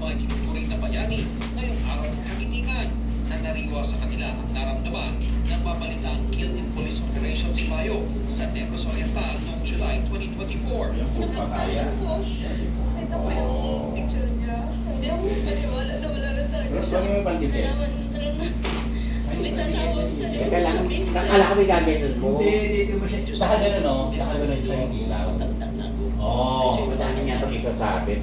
mga tinuturing na bayani ngayong araw ng kagitingan na nariwa sa kanila ang naramdaman ng babalitang killed in police operation si Mayo sa Negros Oriental noong July 2024. Yung papaya. Ito po yung picture niya. Hindi ako paniwala na wala na talaga siya. Ano yung pandikit? May tatawag sa'yo. Teka lang, nakala kami gaganyan mo. Hindi mo siya. Saka gano'n, no? Saka gano'n siya yung ilaw. Oo. Madami nga itong isasabit.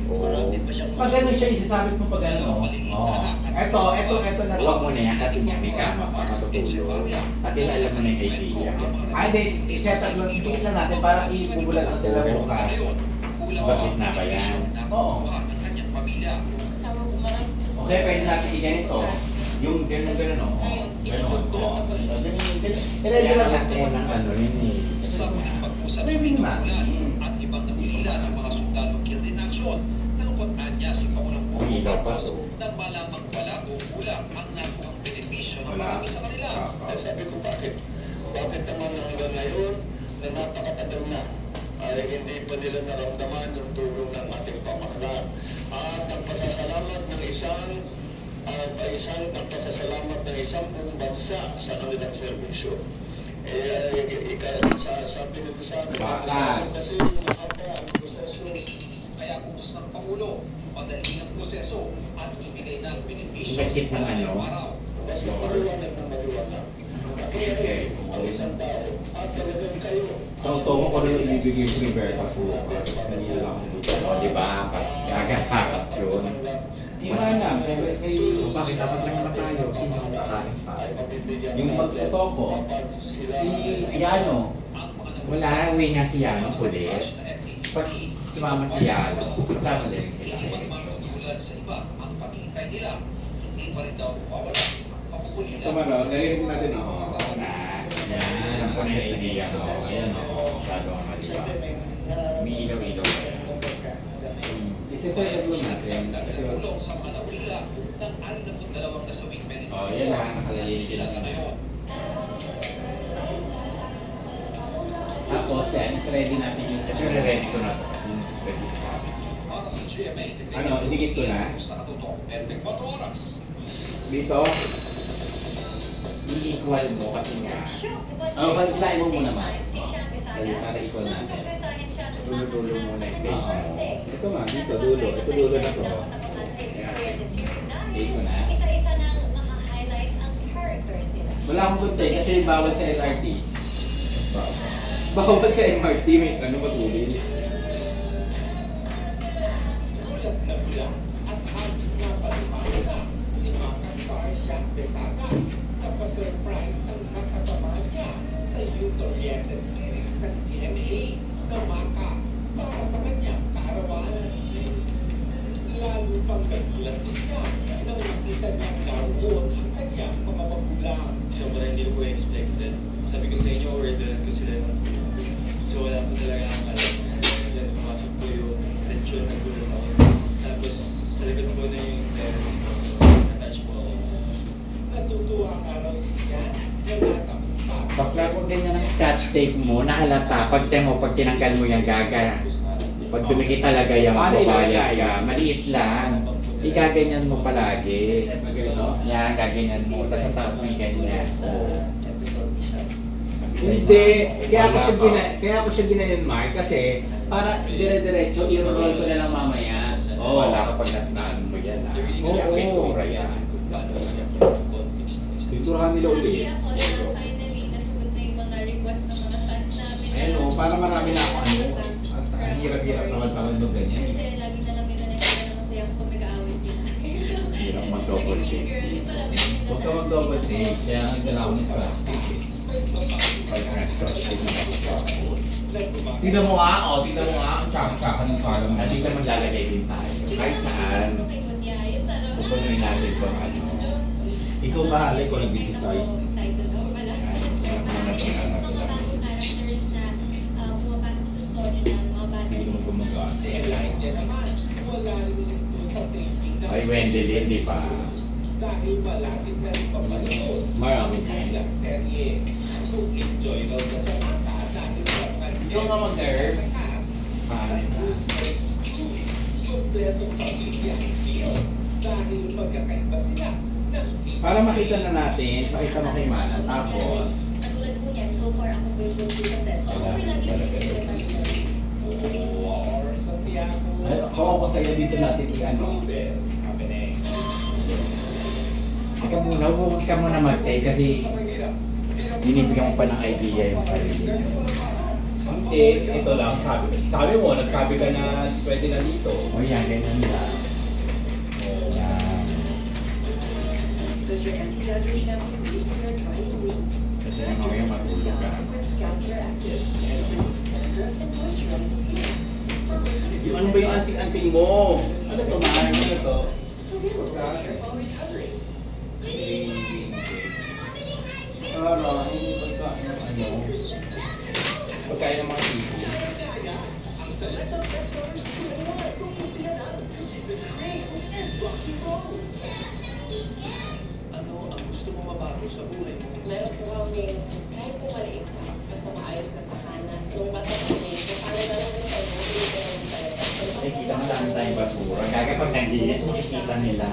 Pag gano'n siya, isasabit mo pag gano'n. Oo. Ito na. Huwag mo na yan kasi nga may kama pa matutulog. At alam mo na yung idea. Ay, hindi. I-set up lang. Itikit lang natin para ibubulat ang tila bukas. Bakit na ba yan? Oo. Okay, pwede natin i-ganito. Yung gano'n, no? Gano'n. Kaya lang mo ng ano yun eh. Sa muling pag-usap sa pinag-ulan at ibang nahulila ng mga sundalo killed in action, nalungkotan niya si Pangulong Bongbong Marcos nang malamang wala o kulang ang nakuhang benepisyo ng marami sa kanila. Sabi ko, bakit naman hanggang ngayon na napakatagal na ay hindi pa nila naramdaman yung tulong ng ating pamahalaan. At ang pasasalamat ng nagpasasalamat ng isang buong bansa sa kanilang serbisyo. Sabi nila sa amin, kasi mahaba ang proseso. Kaya pumus ng Pangulo, madali ang proseso at ibigay ng benepisyo Bakit sa naman, no? araw. Basta maliwanag ng maliwanag. Kaya ang isang tao at talagang kayo. Sa utongo ko rin ibibigay ko ni Berta sa bukas. Kanina lang. O diba? Gagahakap yun. Di ba alam, Bakit dapat lang naman tayo? Sino ang kakain pa? yung pag-utongo, si Yano, Wala, uwi nga si Yano ulit. Pag sumama si Yano, kasama din sila. Sa iba, ang paghihintay nila, hindi pa rin daw mawala. ito man o, narinig natin ako. Yan, alam ko na yung idea mo. Ayan o, masyado ang maliwa. May ilaw-ilaw pa yan. Isipin natin. Tulong sa mga nawila ng 62 nasawing Benito. O, yan lang, nakalilig Ilan lang na ngayon. Tapos yan, is-ready natin yung Ito yung ready ko na ito kasi pwede sabi. Para sa GMA, Ano, idikit ko na? Sa katutok, 24 oras. dito. I-equal mo kasi nga. Oh, baliklain mo muna ba? Para equal natin. Tulo-tulo muna yung date mo. Ito nga, dito, dulo. Ito dulo na to. Date ko na. Isa-isa nang maka-highlight ang characters nila. Wala akong buntay kasi bawal sa LRT. Bawal sa MRT, may ano matuloy. Gulat na gulat at halos na palipala si Maka Star Shaq Besagas sa pa-surprise ng nakasama niya sa youth-oriented series ng GMA na Maka para sa kanyang kaarawan. Lalo pang nagulat din siya nang makita niya naroon ang kanyang mga magulang. Sobrang hindi ko expected. Sabi ko sa inyo, orderan ko sila ng food. So wala po talaga ang alam. Then pumasok po yung lechon na gulat ako. Tapos sa likod po na yung parents ko. Na-touch po ako. Natutuwa nga raw siya na natapupas. Bakla kung ganyan ang scotch tape mo, nahalata. Pag tinanggal mo yung gaga. Pag dumikit talaga yung babayad ka, maliit lang. Igaganyan mo palagi. Yan, gaganyan mo. Tapos sa taas mo yung ganyan. Hindi, kaya ako siya ginayon, Mark, kasi para dire-diretso, i-roll ko na lang mamaya. Oo, wala ka pag nataan mo yan. Hindi ang pintura yan. Pinturahan nila ulit. Finally, nasunod na yung mga request ng mga fans namin. Ayun o, para marami na ako ano. At ang hirap-hirap naman nung ganyan. Kasi lagi na lang nila nakikita na masaya kung nag-aaway sila. Hirap mag-double take. Huwag ka mag-double take, kaya ang dala ko ng scratch tape. Pag na-scotch tape na mag-double. Tignan mo nga, tignan mo nga, ang tsaka-tsaka ng parang Dito maglalagay din tayo. Kahit saan, pupunuin natin kung ano. ikaw bahala ko ng video site. Hindi mo gumagawa. Si Elijah naman, wala rin ito sa taping ng Ay, Wendelin, di ba? dahil malapit na rin papanood Marami ang kanilang serye. So enjoy daw na sa mata dahil sa Ikaw nga mag-nerve. Paano ba? kumpletong pamilya deals dahil magkakaiba sila ng Para makita na natin, pakita mo kay Mana. Tapos, Katulad po niyan, so far ako po yung dito set. So okay lang yung or Santiago. hawa ko sa'yo dito natin i-ano. Happening. Ika muna, huwag ka muna mag-take kasi binibigyan mo pa ng idea yung sarili mo. Ito lang, sabi mo, nagsabi ka na pwede na dito. O yan, ganyan lang. Yan. Does your anti-dandruff shampoo leave your drying room? Kasi mamaya matulog ka. With Scalp Care Active, it removes dandruff and moisturizes hair. Yung ano ba yung anting-anting mo? Ano to, mahal? Ano to? For recovery. Hindi pagkain ng mga kikis. Ang select of bestsellers 2-in-1. Kung pinanalo, cookies and cream and Rocky Road. Ano ang gusto mo mabago sa buhay mo? Meron po kami, kahit po maliit pa, basta maayos na tahanan. Nung bata kami, kung paano na lang sa inyo, hindi ko lang talaga. Nakikita mo lang tayong basura. Kaya pag nag-iis, makikita nila.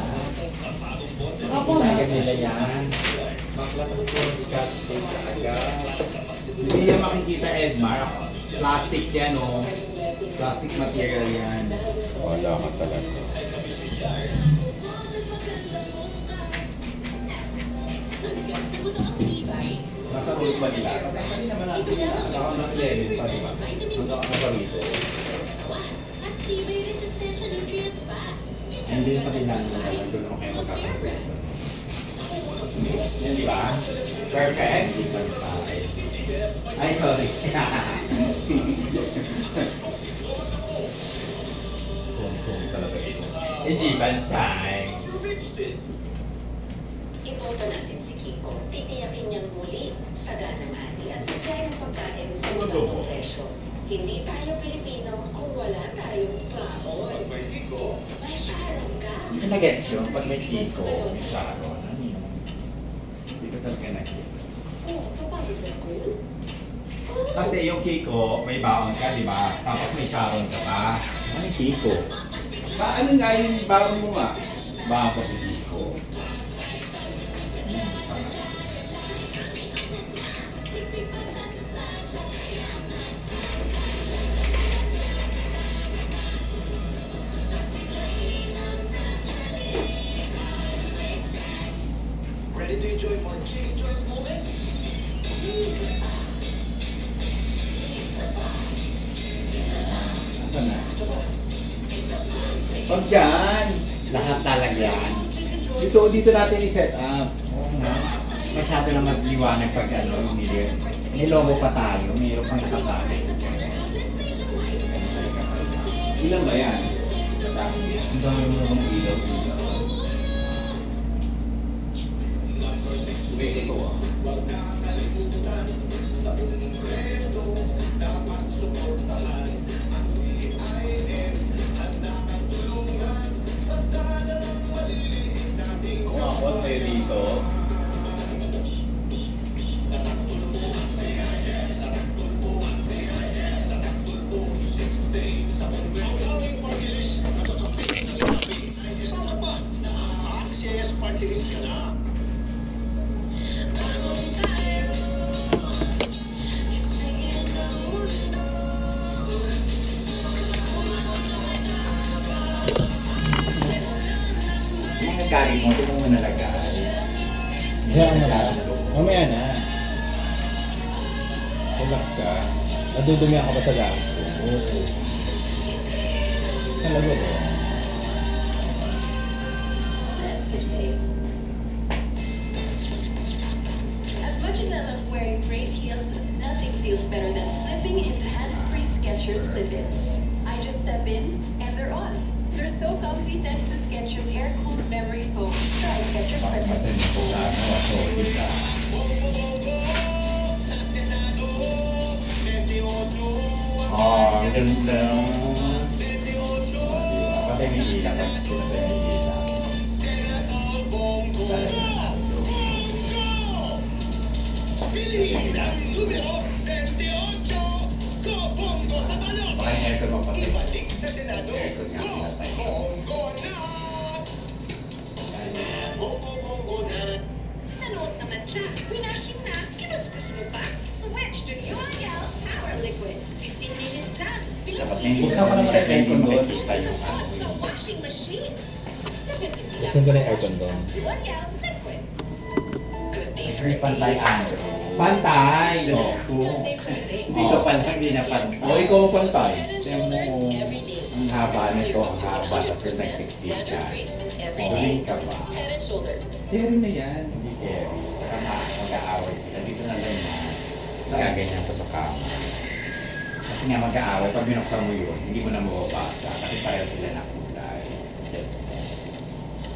Makikita nila yan. Maklatas po yung scotch tape talaga. Hindi yan makikita, Edmar. Plastic yan, oh. Plastic material yan. Wala ka talaga. Nasa rules ba nila? Hindi naman natin yan. Naka ng level pa, di ba? Hanggang ano pa rito. Hindi pa kailangan mo nalang doon ako kayo magkakaroon. Yan, di ba? Perfect. Hindi pa tayo. Ay, sorry. Sum talaga ito. Hindi bantay. Iboto natin si Kiko. Titiyakin niyang muli, sagana mani at supply ng pagkain sa mababang presyo. Hindi tayo Pilipino kung wala tayong baon. May Sharon ka. Hindi ko na-gets yun. Pag may Kiko, may Sharon. Ano yun? Hindi ko talaga na-gets. Oh, papagod sa school? Kasi yung Kiko, may baon ka, di ba? Tapos may Sharon ka pa. Ano yung Kiko? Ano nga yung baon mo nga? Baka ko si Kiko. Ready to enjoy more Chicken Choice moments? Saan na? Pag dyan. Lahat talaga yan. Dito natin i-set up. Oo nga. Masyado na mag-iwanag pag ano, may logo pa tayo, mayroon pang nakasabi. Ilan ba yan? Ang dami mo namang ilaw-ilaw. Wait, ito ah. Kung ako sa'yo dito, Access party list ka na. Mga galing mo, ito mo nalagay. Hayaan mo lang. Mamaya na. Relax ka. Nadudumi ako ba sa gamit ko? Oo. Talaga ba? That's good, babe. As much as I love wearing great heels, nothing feels better than slipping into hands-free Skechers slip-ins. I just step in, and they're on. They're so comfy thanks to Skechers air-cooled memory foam. Try Skechers Bakit slip-ins. masin po na, sorry ka. Oh, ang ganda. Patay may ilaw. Patay may ilaw. Baka yung aircon mo patay. Aircon nga pinatay. kasi hindi aircon mo doon. makikita yung ano. The washing machine. Saan ko na yung aircon doon? 1 gallon liquid. Good day for May a pantay day. Andrew. Pantay! Diyos Oh. ko. Good day for a day. Dito pa lang, hindi na pantay. O, ikaw mo pantay. Head and Tingnan shoulders mo, every day. ang haba nito, ang haba, tapos 100% nagsiksika. standard treatment every day. Tuloy ka ba? Head and shoulders. Jerry na yan. Hindi carry. Saka mag-aaway sila. Dito na lang na gaganyan ko sa kama. Kasi nga mag-aaway, pag binuksan mo yun, hindi mo na mababasa. Kasi pareho sila na kulay. That's it.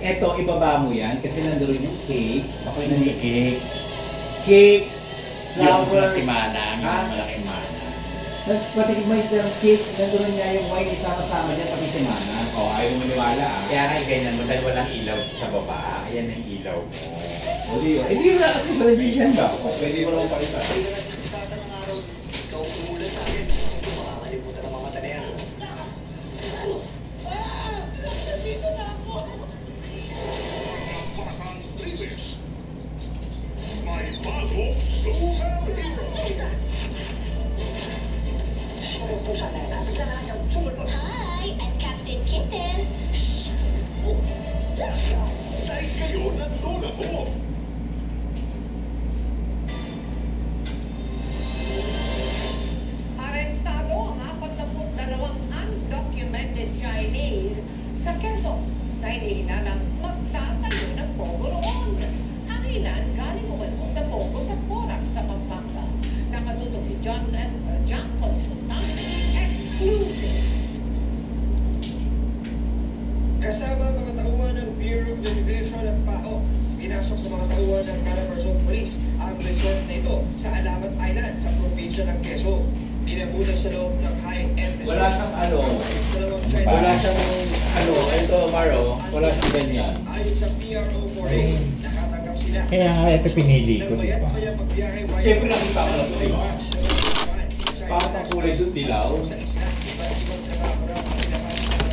Eto, ibaba mo yan kasi nandoon yung cake. Ako yung hindi cake. Cake! Yung Flowers! si Manang, Ah. yung malaking Manang. Pati may cake, nandoon niya yung wine, isama-sama niya pati si Mana. O, ayaw mo maniwala ah. Kaya nga ganyan mo, dahil walang ilaw sa baba. Ayan ang ilaw mo. O, di yun. Eh, di wala kasi sa nabigyan daw. Pwede mo naman pakita. Ikaw tumulad sa akin. Makakalimutan ang mga mata na yan. My bagong superhero. Hi, I'm Captain Kitten. Dahil kayo ng lola mo. Arestado ang 42 undocumented Chinese sa Quezon dahil hinalang magtatayo ng pogo roon. Ang ilan galing umano sa pogo sa Porac sa Pampanga. Nakatutok si John Consultan. Exclusive. Kasama ang mga tauhan ng Bureau of Immigration at PAO. Pinasok ng mga tauhan ng Calabarzon Police ang resort na ito sa Alamat Island sa probinsya ng Quezon. Dinabunan sa loob ng high-end resort. Wala siyang ano. Wala siyang ano. Ito, Maro. Wala siyang ganyan. Ayon sa PRO4A, nakatanggap sila. Kaya nga ito pinili ko, di ba? Siyempre nakita ko na ito, di ba? Bakit ang kulay doon, dilaw? Sa isla, iba't ibang trabaho raw ang ginawa ng mga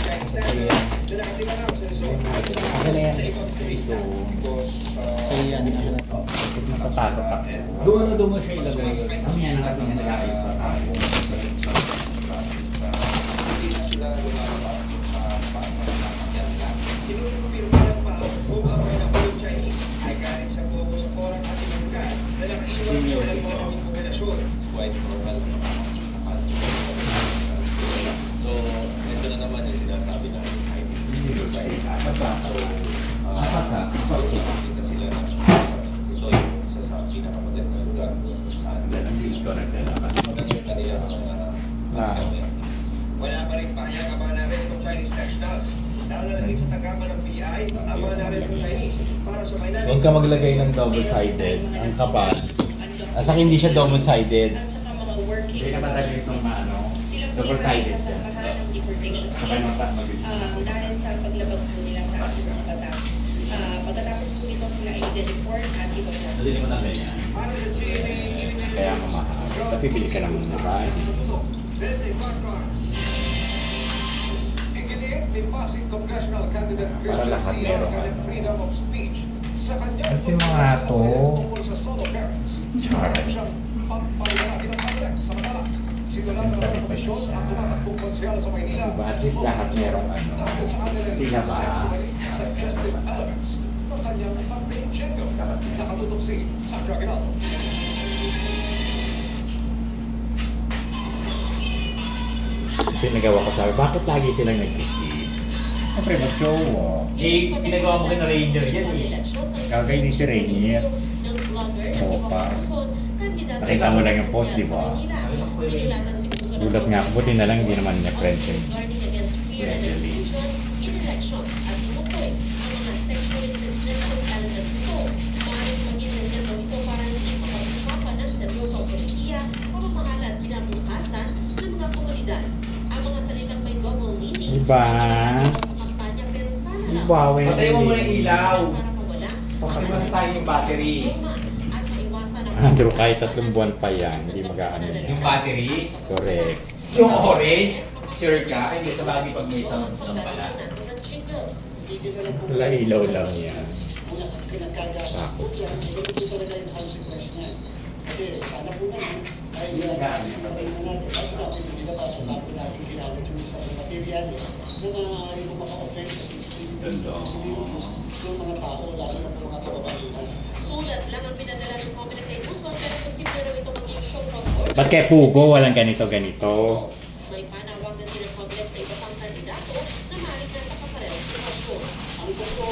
Chinese national na nakatingalaw sa resort at sa ibang turista. Natatakot ako. Doon mo siya ilagay. Ang yan ang kasi nga nag-aayos pa tayo. Kinukumpirma ng PAO kung ang mga napulong Chinese ay galing sa Pogo sa Porac at ibang lugar na nakaiwas sa walang maraming kombinasyon. Quite normal. So, ito na naman yung sinasabi namin sa Apat ka. Apat sila ito yung isa sa pinakamagandang lugar. Ang dito nagdala kasi Magandang kanila mga Wala pa rin pahayag ang mga narestong Chinese nationals. Dadalhin sa tanggapan ng BI ang mga narestong Chinese para sa mainan. Huwag ka maglagay ng double-sided. Ang kapal. Asa hindi siya double-sided. hindi naman talaga itong ano, double-sided siya. Saka yung mata mabilis. Dahil sa paglabag po nila sa ating mga batas. Pagkatapos po nito sila ay i-report at ipapasok. Hindi mo na ganyan. Para sa GMA, Kaya mamahal. Napipili ka naman na ba? Iginiit ni Pasig Congressional Candidate Para lahat Christian meron. Sierra ng freedom of speech sa kanyang Kasi mga to. tungkol sa solo parents. Charot. Siyang pagpalaki ng Congress sa Manila. Sinulatan ng Sincerity komisyon siya. ang tumatakbong konsyal sa Maynila. Diba? At least lahat merong ano, Dahil sa kanilang pinabas. suggestive elements ng kanyang campaign jingle. Nakatutok si Sandra Aguinaldo. Pinagawa ko sabi, bakit lagi silang nagkikiss? Siyempre, mag-jowa. Eh, pinagawa mo kay na Ranger yan eh. Kagay ni si Rainier. Opa. Nakita mo lang yung post, di ba? Gulat nga ako, buti na lang hindi naman niya friends yung friendly. Diba? Diba? Patayin mo muna yung ilaw. Kasi masasayang yung battery. Andrew, kahit 3 buwan pa yan, hindi mag-aano yan. Yung battery? Correct. Yung orange? Sure ka? Ay, hindi sa bagay pag may isang pala. Wala ilaw lang yan. Takot. Kasi kasi sana po naman ay natin. Kasi natin nilabas sa bago natin ginamit yung isang material na maaari ko maka-offend sa sensitivities at sensibilities ng mga tao, lalo na ng mga kababaihan. Sulat lang ang pinadala ng Comelec kay Quezon, pero posible raw ito maging show cross order. Ba't kay Pugo walang ganito-ganito? May panawagan din ng Comelec sa iba pang kandidato na maaaring nasa kaparehong sitwasyon. Ang totoo,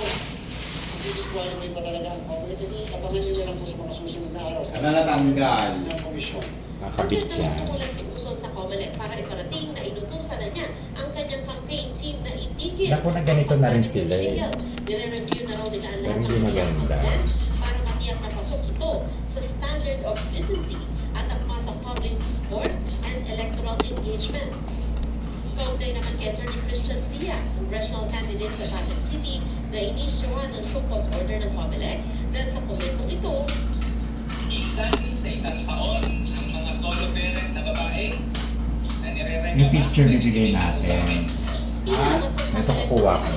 i-disqualify pa talaga ang Comelec. Abangan nyo na lang po sa mga susunod na araw. Ano natanggal? Ng komisyon. Nakabit siya. Nagsimulan si Quezon sa Comelec para iparating na inutusan na niya ang kanyang campaign team na itigil. Naku, na ganito na rin sila eh. Nire-review na raw nila ang Pero lahat hindi ng maganda. para matiyak na pasok ito sa standard of decency at akma sa public discourse and electoral engagement. Kaugnay naman kay Attorney Christian Sia, congressional candidate sa Pasig City, na inisyuhan ng show cause order ng Comelec dahil sa komentong ito, Isan sa isang taon, ang mga solo parent na babae na nire-recommend Yung picture bibigay natin. Ito kukuha ko.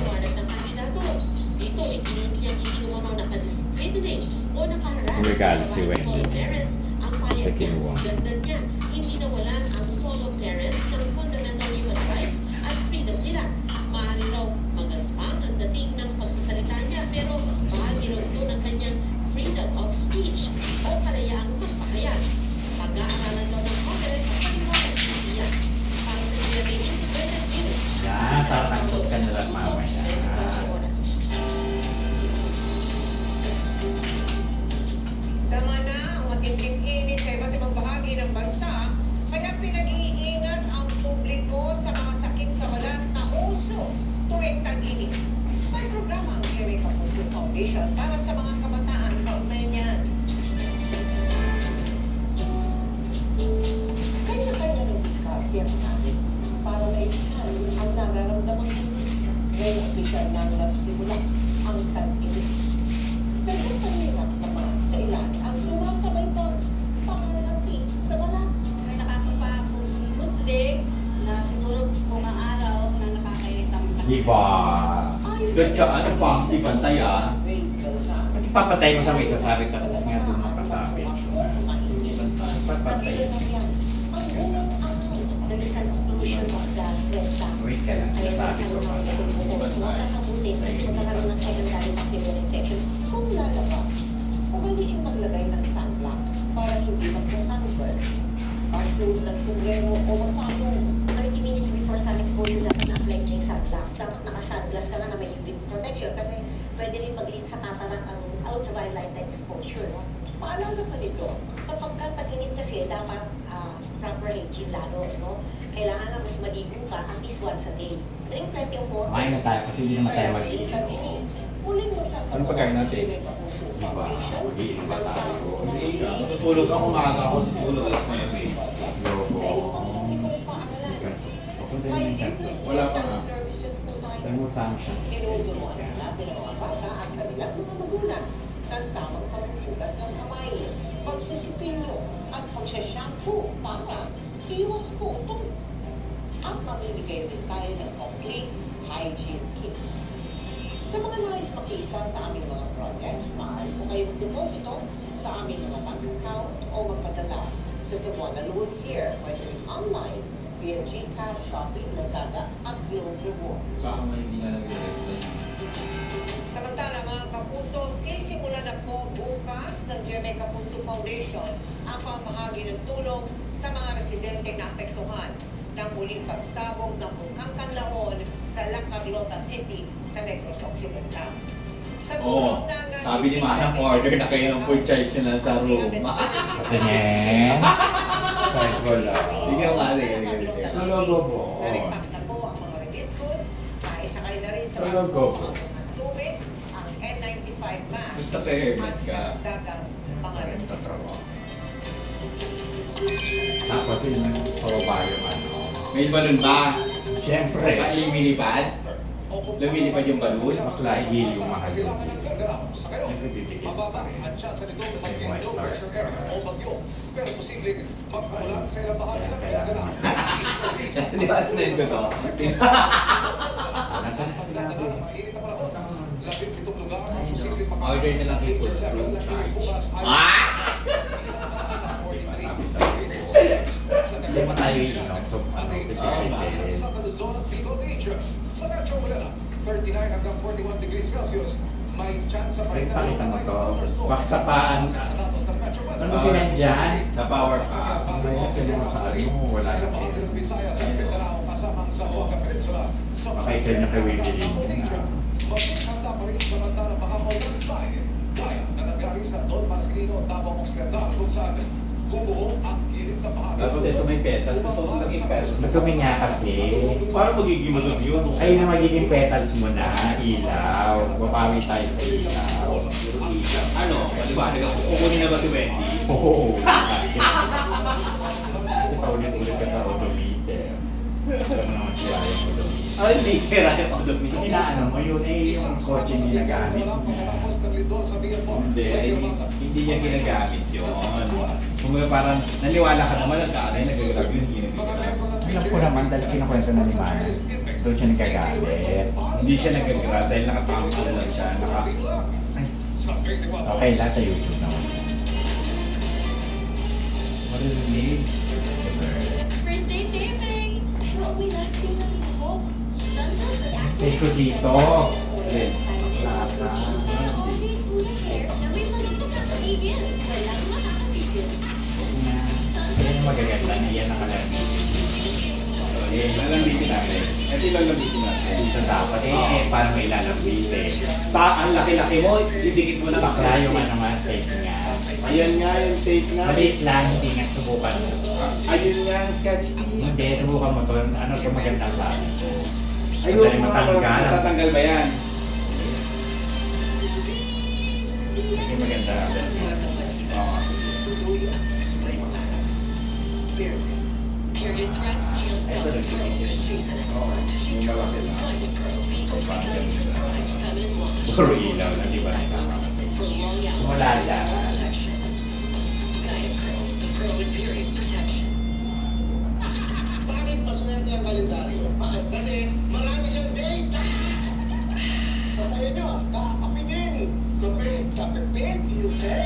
Dito, itinit niyang hindi naman nakadiscriminate o nakaharap Si Regalo, si Wendy. parents ang Sa payag kinuha. Dagdag niya, hindi nawalan ang solo parents ng fundamental human rights at freedom nila. Maaari raw magaspang ang dating ng pagsasalita niya, pero bahagi raw ito ng kanyang freedom of speech o kalayaang magpahayag. Pag-aaralan daw ng Congress ang paliwanag ng siya. Para sa Philippine Independent News. Yan, tatangkot ka na lang mamaya. Tama na ang matinding init sa iba't ibang bahagi ng bansa, kaya pinag-iingat ang publiko sa mga sakit sa balat na uso tuwing tag-init. May programa ang Jerry Caputo Foundation para sa mga kabataan kaugnay niyan. Kanya-kanya ng diskarte ang natin para maisan ang nararamdaman ngayong opisyal na nagsimula ang tag-init. Nagpapahirap naman sa ilan ang sumasabay pang pangalaki sa balat. May nakakapagpudlig na siguro kung ang araw na nakakaitang Di ba? Good ka, ano pa? Di bantay ah. Papatay mo sa may sasabi ka. Tapos nga doon makasabi. Papatay. Nag-isang conclusion of the stress test. Wait ka lang. Sasabi ko pa. Makakabuti kasi magkakaroon ng secondary bacterial infection. Kung lalabas, pwedeng maglagay ng sunblock para hindi magka-sunburn. Pagsuot ng sombrero o magpayong. 30 minutes before sun exposure dapat na-apply na yung sunblock. Dapat naka-sunglass ka na may UV protection kasi pwede rin mag-lead sa cataract ang ultraviolet light exposure. No? Paalala pa nito, kapag tag-init kasi dapat proper hygiene lalo. No? Kailangan na mas maligo ka at least once a day. Drink plenty of water. Kumain na tayo kasi hindi naman tayo mag-iinom. Tag-init. Muling magsasagawa Ano pagkain natin? ng Kapuso Di ba? Foundation Mag-iinom ba tayo? Hindi ka. Matutulog ako, umaga ako, tutulog alas 9 eh. Lobo. sa iyong pamumulikong paaralan. May libre Wala pa nga. services po tayo. Tayo mo sanction. Tinuturuan natin ang mga bata at kanilang mga magulang ng tamang paghuhugas ng kamay, pagsisipinyo at pagsashampoo para iwas kutong. At mamimigay din tayo ng complete hygiene kits. Sa mga nais makisa sa aming mga projects, maaari po kayo mag-deposito sa aming mga bank account o magpadala sa Cebuana Loan Here, pwede rin online, via GCash, Shopee, Lazada at Globe Rewards. Baka may hindi na nag-reply. Samantala mga kapuso, sisimula na po bukas ng Jeremy Capuso Foundation ang pamahagi ng tulong sa mga residente na apektuhan ng muling pagsabog ng Bukang Kanlaon sa La Carlota City sa Negros Occidental. Sa Oo, tulong ng sabi ni Manang order na kayo ng food charge nyo lang sa room. Ganyan. Kahit wala. Hindi ka nga, hindi. Nalogo po. Naripak na po ang mga relief goods, naisakay na rin sa mga Talaga po. tubig, ang N95 mask, Basta pa-helmet ka. at dagang mga relief. Tapos yung pababa yung ano. May balon ba? Siyempre. Lumilipad? Lumilipad yung balon? Bakla ihil yung mahal yung Sa kayo, Siyempre titigil pa mababa rin. ang chance nito na Kasi mga mag-endure stars. sa area o bagyo. Pero posibleng magmulan sa ilang bahagi ng Kaya Mindanao. Di ba sinayin ko to? Nasaan kasi natin? Mainit na panahon. 17 lugar ang Ayun, posibleng Order silang makakapit people ng level room ng charge. bukas ay- Ah! tayo inom. So, ano, pipilitin. Sa Luzon at Bicol Region. Sa Metro Manila, 39 hanggang 41 degrees Celsius. May chance sa Ay, pakita mo to. Waksapaan. Ano mo sinadyan? Sa power up. May sila mo sa ano, wala na din. Okay, sir, nakawibili mo na. Handa pa rin sa banda ng mahapaw landslide. Gaya na nangyari sa Don Marcelino, Davao Occidental, kung saan gumuho ang gilid na bahagi. Dapat ito may petals. Gusto ko naging petals. Madumi nga kasi. Paano magiging madumi yun? Ayun na magiging petals mo na, ilaw. Babawi tayo sa ilaw. Ano? Maliwanag ako. Kukunin na ba si Wendy? Oo. Kasi paulit-ulit ka sa odometer. Ano naman siya yung odometer. Ay, hindi sira yung odometer. Inaano mo, yun eh yung kotse niya nagamit niya. Hindi niya ginagamit yun. Kung parang naniwala ka naman ang kaanay, nagagrab yun, hindi nagagamit. Alam ko naman dahil kinukwento na ni Mana. Doon siya nagagamit. Hindi siya nagagrab dahil nakatangkal lang siya. Okay, lahat sa YouTube naman. Marinig. First day taping! Pero may last day na rin ako. Sunset but active. Take ko dito. Yes, Lasa. always full of hair na may manok na kakaibin. Walang makakabigil. Kaya yung magaganda na yan nakalami. Eh, lalamitin natin. Ito yung lalamitin natin. Dito dapat parang may lalapitin. Ang laki-laki mo, didikit mo na Bakla yung ano nga, tape nga. Ayan nga yung tape nga. Maliit lang, hindi nga subukan mo. Ayun nga yung sketch tape. Hindi, subukan mo to. Ano ito magandang klase ko. Ayun, Sandali matanggal. matatanggal ba yan? Hindi maganda. Oo. Period threats, she'll stop the pro. She's an expert. She trusts and find a pro. Vehicle regularly prescribed feminine wash. Puro ilaw na, di ba? For long hours. Wala lang. Protection. Guide Pro. The pro in period protection. Bakit maswerte ang kalendaryo? Bakit? Kasi marami siyang date. Sa sayo nyo, kakapinin. Kapit, kapit, Ilse.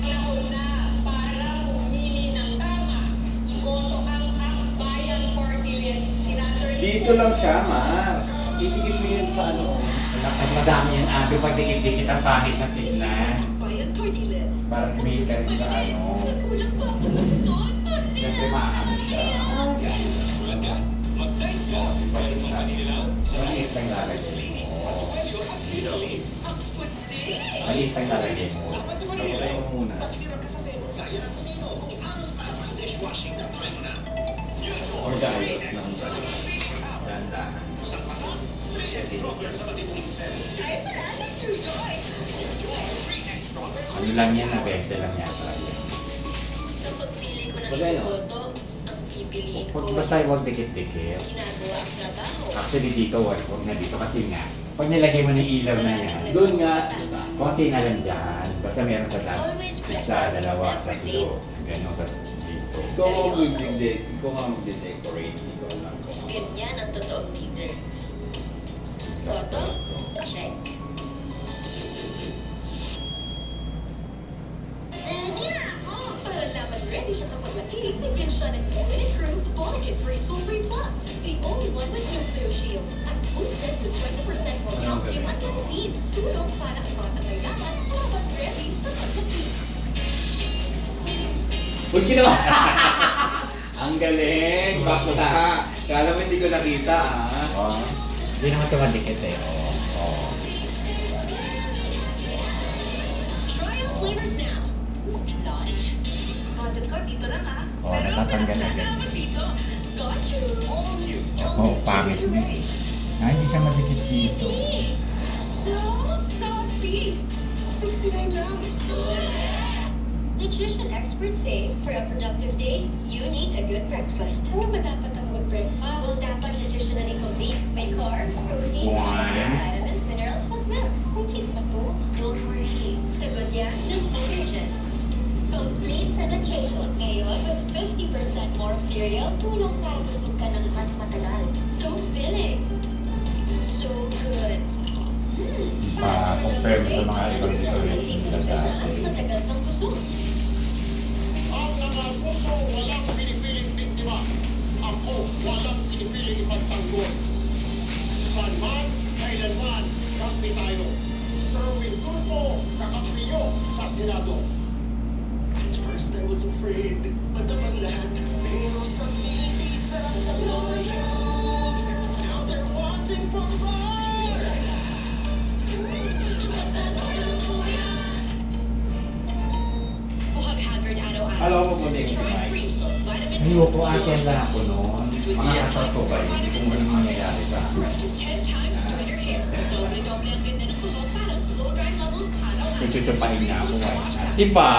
Panahon na para pumili ng tama. Iboto ang Akbayan Party List. Senator Dito lang siya, Mar. Idikit mo yun sa ano. Madami yan, Abi. Pag dikit-dikit ang pangit na tignan. Bayan Party List. Parang may ka rin sa ano. Nagkulang pa ako sa puson. Siyempre maano siya. Maliit lang lalagyan mo. Maliit lang lalagyan mo. Pagkatay mo muna. Or the ayos ng dandahan. Ano lang yan, nabente lang yata. Sa pagpili ko ng Bagay, no? iboto, ang pipiliin ko. Basta huwag dikit-dikit. Ginagawa ang trabaho. Actually dito, huwag na dito kasi nga. Pag nilagay mo ng ilaw na yan, Doon nga. konti na lang dyan. Basta meron sa daan. Isa, dalawa, tatlo. Ganun, tapos dito. Ikaw nga mag-decorate. Hindi ko alam kung ano. Ganyan ang totoong leader. Soto, check. Ready na ako! Para laman ready siya sa paglaki, bigyan siya ng new and improved Bonic Preschool 3 Plus. The only one with nuclear shield. At boosted with 20% more calcium at canteen. Tulong para ang batang kailangan laban ready sa paglaki. Uy, ginawa! Ang galing! Bakla! Kala mo hindi ko nakita, ah. Oh. Hindi naman ito madikit eh. Try out flavors now. Lunch. Budget card dito lang ha. Oh, natatanggal agad. Got you. Oh, pangit na. Ay, hindi siya madikit dito. So saucy. 69 lang. Nutrition experts say, for a productive day, you need a good breakfast. Ano ba dapat ang good breakfast? Well, dapat nutritionally complete. May carbs, protein, fiber, vitamins, minerals, plus milk. Complete ba to? Don't worry. Sagot yan ng Energen. Complete sa nutrition. Ngayon, with 50% more cereals, tulong para busog ka ng mas matagal. So filling. So good. Pa-compare mo sa mga ibang nutrition Mas matagal kang busog. walang ipili ipagtanggol. Saan man, kailanman, kampi tayo. Erwin Tulfo, kakampi nyo sa Senado. At first I was afraid, madamang lahat. Pero sa minsan ng mga youths, now they're wanting for more. Buhag haggard araw-araw. Alam mo kung next Try time. cream soap, vitamin Ayoko, attend lang ako noon. Makakasal ko ba yun kung anong mangyayari sa akin? 10 times straighter hair. Doble-doble ang ganda ng buhok para blow dry bubbles araw-araw. Kung chuchupain na ako, why not? Diba?